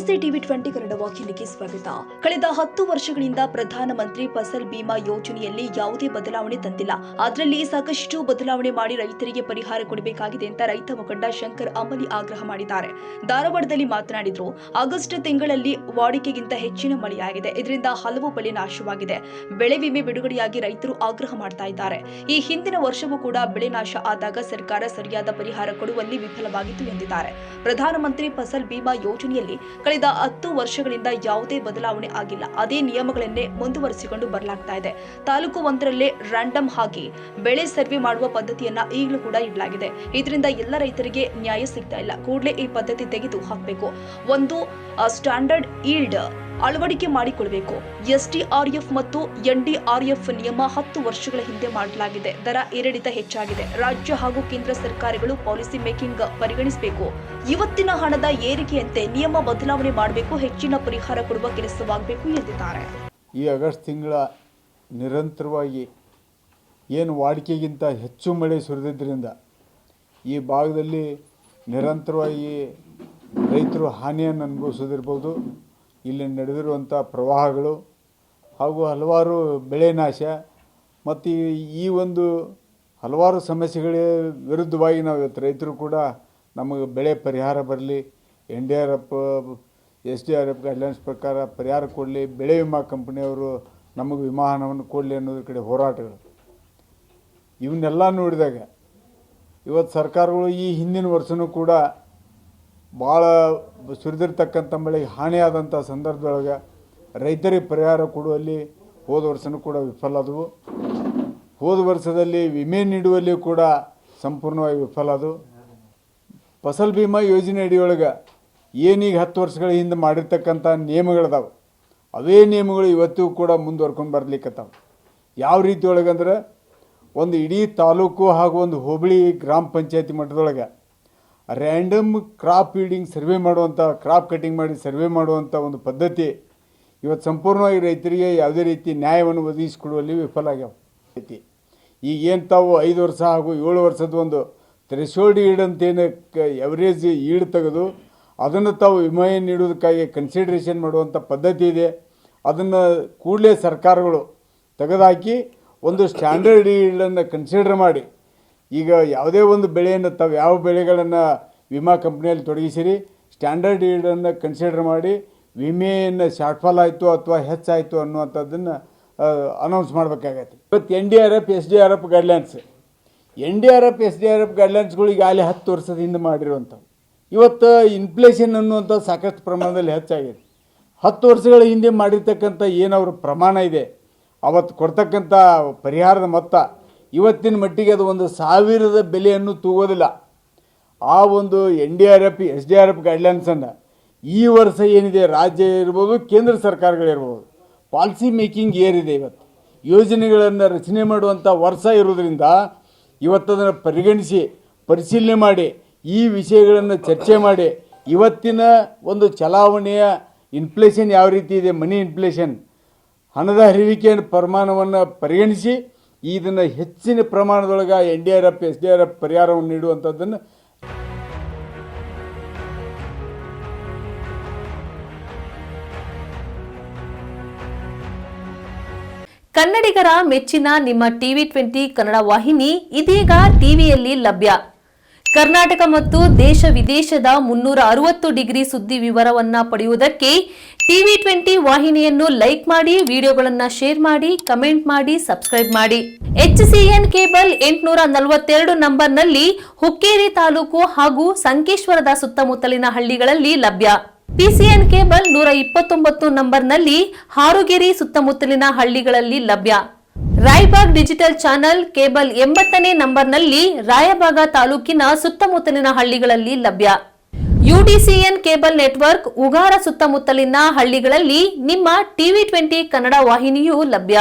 ನಮಸ್ತೆ ಟಿವಿ 20 ಕನ್ನಡ ವಾಹಿನಿಗೆ ಸ್ವಾಗತ. ಕಳೆದ 10 ವರ್ಷಗಳಿಂದ ಪ್ರಧಾನಮಂತ್ರಿ ಫಸಲ್ ಬಿಮಾ ಯೋಜನೆಯಲ್ಲಿ ಯಾವುದೇ ಬದಲಾವಣೆ ತಂದಿಲ್ಲ. ಅದರಲ್ಲಿ ಸಾಕಷ್ಟು ಬದಲಾವಣೆ ಮಾಡಿ ರೈತರಿಗೆ ಪರಿಹಾರ ಕೊಡಬೇಕಾಗಿದೆ ಅಂತ ರೈತ ಮುಖಂಡ ಶಂಕರ್ ಅಮಲಿ ಆಗ್ರಹ ಮಾಡಿದ್ದಾರೆ. ಧಾರವಾಡದಲ್ಲಿ ಮಾತನಾಡಿದ್ರು, ಆಗಸ್ಟ್ ತಿಂಗಳಲ್ಲಿ ವಾಡಿಕೆಗಿಂತ ಹೆಚ್ಚಿನ ಮಳೆಯಾಗಿದೆ. ಇದರಿಂದ ಹಲವು ಬೆಳೆ ನಾಶವಾಗಿದೆ. ಬೆಳೆ ವಿಮೆ ಬಿಡುಗಡೆಯಾಗಿ ರೈತರು ಆಗ್ರಹ ಮಾಡ್ತಾ ಇದ್ದಾರೆ. ಈ ಹಿಂದಿನ ವರ್ಷವೂ ಕೂಡ ಬೆಳೆ ನಾಶ ಆದಾಗ ಸರ್ಕಾರ ಸರಿಯಾದ ಪರಿಹಾರ ಕೊಡುವಲ್ಲಿ ವಿಫಲವಾಗಿತ್ತು ಎಂದಿದ್ದಾರೆ. ಪ್ರಧಾನಮಂತ್ರಿ ಫಸಲ್ ಬಿಮಾ ಯೋಜನೆಯಲ್ಲಿ ಕಳೆದ 10 ವರ್ಷಗಳಿಂದ ಯಾವುದೇ ಬದಲಾವಣೆ ಆಗಿಲ್ಲ. ಅದೇ ನಿಯಮಗಳನ್ನೇ ಮುಂದುವರಿಸಿಕೊಂಡು ಬರಲಾಗ್ತಾ ಇದೆ. ತಾಲೂಕು ಒಂದರಲ್ಲೇ ರ್ಯಾಂಡಮ್ ಆಗಿ ಬೆಳೆ ಸರ್ವೆ ಮಾಡುವ ಪದ್ಧತಿಯನ್ನ ಈಗಲೂ ಕೂಡ ಇಡಲಾಗಿದೆ. ಇದರಿಂದ ಎಲ್ಲ ರೈತರಿಗೆ ನ್ಯಾಯ ಸಿಗ್ತಾ ಇಲ್ಲ. ಕೂಡಲೇ ಈ ಪದ್ಧತಿ ತೆಗೆದು ಹಾಕಬೇಕು. ಒಂದು ಸ್ಟ್ಯಾಂಡರ್ಡ್ ಈಲ್ಡ್ ಅಳವಡಿಕೆ ಮಾಡಿಕೊಳ್ಳಬೇಕು. ಎಸ್ಡಿಆರ್ಎಫ್ ಮತ್ತು ಎನ್ಡಿಆರ್ಎಫ್ ನಿಯಮ 10 ವರ್ಷಗಳ ಹಿಂದೆ ಮಾಡಲಾಗಿದೆ. ದರ ಏರಿಳಿತ ಹೆಚ್ಚಾಗಿದೆ. ರಾಜ್ಯ ಹಾಗೂ ಕೇಂದ್ರ ಸರ್ಕಾರಗಳು ಪಾಲಿಸಿ ಮೇಕಿಂಗ್ ಪರಿಗಣಿಸಬೇಕು. ಇವತ್ತಿನ ಹಣದ ಏರಿಕೆಯಂತೆ ನಿಯಮ ಬದಲಾವಣೆ ಮಾಡಬೇಕು. ಹೆಚ್ಚಿನ ಪರಿಹಾರ ಕೊಡುವ ಕೆಲಸವಾಗಬೇಕು ಎಂದಿದ್ದಾರೆ. ಈ ಆಗಸ್ಟ್ ತಿಂಗಳ ನಿರಂತರವಾಗಿ ಏನು ವಾಡಿಕೆಗಿಂತ ಹೆಚ್ಚು ಮಳೆ ಸುರಿದಿದ್ದರಿಂದ ಈ ಭಾಗದಲ್ಲಿ ನಿರಂತರವಾಗಿ ರೈತರು ಹಾನಿಯನ್ನು ಅನುಭವಿಸೋದಿರ್ಬೋದು. ಇಲ್ಲಿ ನಡೆದಿರುವಂಥ ಪ್ರವಾಹಗಳು ಹಾಗೂ ಹಲವಾರು ಬೆಳೆ ನಾಶ ಮತ್ತು ಈ ಒಂದು ಹಲವಾರು ಸಮಸ್ಯೆಗಳ ವಿರುದ್ಧವಾಗಿ ನಾವು ಇವತ್ತು ರೈತರು ಕೂಡ ನಮಗೆ ಬೆಳೆ ಪರಿಹಾರ ಬರಲಿ, NDRF SDRF ಗೈಡ್ಲೈನ್ಸ್ ಪ್ರಕಾರ ಪರಿಹಾರ ಕೊಡಲಿ, ಬೆಳೆ ವಿಮಾ ಕಂಪನಿಯವರು ನಮಗೆ ವಿಮಾ ಹಣವನ್ನು ಕೊಡಲಿ ಅನ್ನೋದ್ರ ಕಡೆ ಹೋರಾಟಗಳು ಇವನ್ನೆಲ್ಲ ನೋಡಿದಾಗ ಇವತ್ತು ಸರ್ಕಾರಗಳು ಈ ಹಿಂದಿನ ವರ್ಷವೂ ಕೂಡ ಭಾಳ ಸುರಿದಿರ್ತಕ್ಕಂಥ ಮಳೆಗೆ ಹಾನಿಯಾದಂಥ ಸಂದರ್ಭದೊಳಗೆ ರೈತರಿಗೆ ಪರಿಹಾರ ಕೊಡುವಲ್ಲಿ ಹೋದ ವರ್ಷವೂ ಕೂಡ ವಿಫಲ ಆದವು. ಹೋದ ವರ್ಷದಲ್ಲಿ ವಿಮೆ ನೀಡುವಲ್ಲಿ ಕೂಡ ಸಂಪೂರ್ಣವಾಗಿ ವಿಫಲ ಆದವು. ಫಸಲ್ ಬಿಮಾ ಯೋಜನೆ ಅಡಿಯೊಳಗೆ ಏನೀಗ 10 ವರ್ಷಗಳ ಹಿಂದೆ ಮಾಡಿರ್ತಕ್ಕಂಥ ನಿಯಮಗಳಿದಾವೆ, ಅವೇ ನಿಯಮಗಳು ಇವತ್ತಿಗೂ ಕೂಡ ಮುಂದುವರ್ಕೊಂಡು ಬರ್ಲಿಕ್ಕತ್ತಾವೆ. ಯಾವ ರೀತಿ ಒಳಗಂದ್ರೆ ಒಂದು ಇಡೀ ತಾಲೂಕು ಹಾಗೂ ಒಂದು ಹೋಬಳಿ ಗ್ರಾಮ ಪಂಚಾಯತಿ ಮಟ್ಟದೊಳಗೆ ರ್ಯಾಂಡಮ್ ಕ್ರಾಪ್ ಈಲ್ಡಿಂಗ್ ಸರ್ವೆ ಮಾಡುವಂಥ, ಕ್ರಾಪ್ ಕಟಿಂಗ್ ಮಾಡಿ ಸರ್ವೆ ಮಾಡುವಂಥ ಒಂದು ಪದ್ಧತಿ ಇವತ್ತು ಸಂಪೂರ್ಣವಾಗಿ ರೈತರಿಗೆ ಯಾವುದೇ ರೀತಿ ನ್ಯಾಯವನ್ನು ಒದಗಿಸಿಕೊಡುವಲ್ಲಿ ವಿಫಲ ಆಗ್ಯಾವ. ಈಗ ಏನು ತಾವು 5 ವರ್ಷ ಹಾಗೂ 7 ವರ್ಷದ ಒಂದು ಥ್ರೆಶೋಲ್ಡ್ ಈಲ್ಡ್ ಅಂತೇನು ಎವರೇಜ್ ಈಲ್ಡ್ ತೆಗೆದು ಅದನ್ನು ತಾವು ವಿಮೆ ನೀಡೋದಕ್ಕಾಗಿ ಕನ್ಸಿಡ್ರೇಷನ್ ಮಾಡುವಂಥ ಪದ್ಧತಿ ಇದೆ. ಅದನ್ನು ಕೂಡಲೇ ಸರ್ಕಾರಗಳು ತೆಗೆದುಹಾಕಿ ಒಂದು ಸ್ಟ್ಯಾಂಡರ್ಡ್ ಈಲ್ಡನ್ನು ಕನ್ಸಿಡರ್ ಮಾಡಿ ಈಗ ಯಾವುದೇ ಒಂದು ಬೆಳೆಯನ್ನು ತಾವು ಯಾವ ಬೆಳೆಗಳನ್ನು ವಿಮಾ ಕಂಪ್ನಿಯಲ್ಲಿ ತೊಡಗಿಸಿರಿ ಸ್ಟ್ಯಾಂಡರ್ಡ್ ಈಲ್ಡನ್ನು ಕನ್ಸಿಡರ್ ಮಾಡಿ ವಿಮೆಯನ್ನು ಶಾರ್ಟ್ಫಾಲ್ ಆಯಿತು ಅಥವಾ ಹೆಚ್ಚಾಯಿತು ಅನ್ನುವಂಥದ್ದನ್ನು ಅನೌನ್ಸ್ ಮಾಡಬೇಕಾಗತ್ತೆ. ಇವತ್ತು NDRF SDRF ಗೈಡ್ಲೈನ್ಸ್ ಗೈಡ್ಲೈನ್ಸ್ಗಳು ಈಗಾಗಲೇ 10 ವರ್ಷದ ಹಿಂದೆ ಮಾಡಿರುವಂಥವು. ಇವತ್ತು ಇನ್ಫ್ಲೇಷನ್ ಅನ್ನುವಂಥ ಸಾಕಷ್ಟು ಪ್ರಮಾಣದಲ್ಲಿ ಹೆಚ್ಚಾಗಿದೆ. 10 ವರ್ಷಗಳ ಹಿಂದೆ ಮಾಡಿರ್ತಕ್ಕಂಥ ಏನವ್ರ ಪ್ರಮಾಣ ಇದೆ, ಅವತ್ತು ಕೊಡ್ತಕ್ಕಂಥ ಪರಿಹಾರದ ಮೊತ್ತ ಇವತ್ತಿನ ಮಟ್ಟಿಗೆ ಅದು 1,000ದ ಬೆಲೆಯನ್ನು ತೂಗೋದಿಲ್ಲ. ಆ ಒಂದು NDRF SDRF ಗೈಡ್ಲೈನ್ಸನ್ನು ಈ ವರ್ಷ ಏನಿದೆ, ರಾಜ್ಯ ಇರ್ಬೋದು ಕೇಂದ್ರ ಸರ್ಕಾರಗಳಿರ್ಬೋದು, ಪಾಲಿಸಿ ಮೇಕಿಂಗ್ ಏರಿದೆ. ಇವತ್ತು ಯೋಜನೆಗಳನ್ನು ರಚನೆ ಮಾಡುವಂಥ ವರ್ಷ ಇರೋದ್ರಿಂದ ಇವತ್ತದನ್ನು ಪರಿಗಣಿಸಿ ಪರಿಶೀಲನೆ ಮಾಡಿ ಈ ವಿಷಯಗಳನ್ನು ಚರ್ಚೆ ಮಾಡಿ ಇವತ್ತಿನ ಒಂದು ಚಲಾವಣೆಯ ಇನ್ಫ್ಲೇಷನ್ ಯಾವ ರೀತಿ ಇದೆ, ಮನಿ ಇನ್ಫ್ಲೇಷನ್ ಹಣದ ಹರಿವಿಕೆಯ ಪ್ರಮಾಣವನ್ನು ಪರಿಗಣಿಸಿ ಇದನ್ನು ಹೆಚ್ಚಿನ ಪ್ರಮಾಣದೊಳಗೆ NDRF SDRF ಪರಿಹಾರವನ್ನು ನೀಡುವಂಥದ್ದನ್ನು ಕನ್ನಡಿಗರ ಮೆಚ್ಚಿನ ನಿಮ್ಮ ಟಿವಿ 20 ಕನ್ನಡ ವಾಹಿನಿ ಇದೀಗ ಟಿವಿಯಲ್ಲಿ ಲಭ್ಯ. ಕರ್ನಾಟಕ ಮತ್ತು ದೇಶ ವಿದೇಶದ 360 ಡಿಗ್ರಿ ಸುದ್ದಿ ವಿವರವನ್ನ ಪಡೆಯುವುದಕ್ಕೆ ಟಿವಿ 20 ವಾಹಿನಿಯನ್ನು ಲೈಕ್ ಮಾಡಿ, ವಿಡಿಯೋಗಳನ್ನು ಶೇರ್ ಮಾಡಿ, ಕಮೆಂಟ್ ಮಾಡಿ, ಸಬ್ಸ್ಕ್ರೈಬ್ ಮಾಡಿ. HCN ಕೇಬಲ್ 842 ನಂಬರ್ನಲ್ಲಿ ಹುಕ್ಕೇರಿ ತಾಲೂಕು ಹಾಗೂ ಸಂಕೇಶ್ವರದ ಸುತ್ತಮುತ್ತಲಿನ ಹಳ್ಳಿಗಳಲ್ಲಿ ಲಭ್ಯ. PCN ಕೇಬಲ್ 129 ನಂಬರ್ನಲ್ಲಿ ಹಾರುಗೆರೆ ಸುತ್ತಮುತ್ತಲಿನ ಹಳ್ಳಿಗಳಲ್ಲಿ ಲಭ್ಯ. ರಾಯಬಾಗ್ ಡಿಜಿಟಲ್ ಚಾನೆಲ್ ಕೇಬಲ್ 80ನೇ ನಂಬರ್ನಲ್ಲಿ ರಾಯಬಾಗ ತಾಲೂಕಿನ ಸುತ್ತಮುತ್ತಲಿನ ಹಳ್ಳಿಗಳಲ್ಲಿ ಲಭ್ಯ. UDCN ಕೇಬಲ್ ನೆಟ್ವರ್ಕ್ ಉಗಾರ ಸುತ್ತಮುತ್ತಲಿನ ಹಳ್ಳಿಗಳಲ್ಲಿ ನಿಮ್ಮ ಟಿವಿ 20 ಕನ್ನಡ ವಾಹಿನಿಯೂ ಲಭ್ಯ.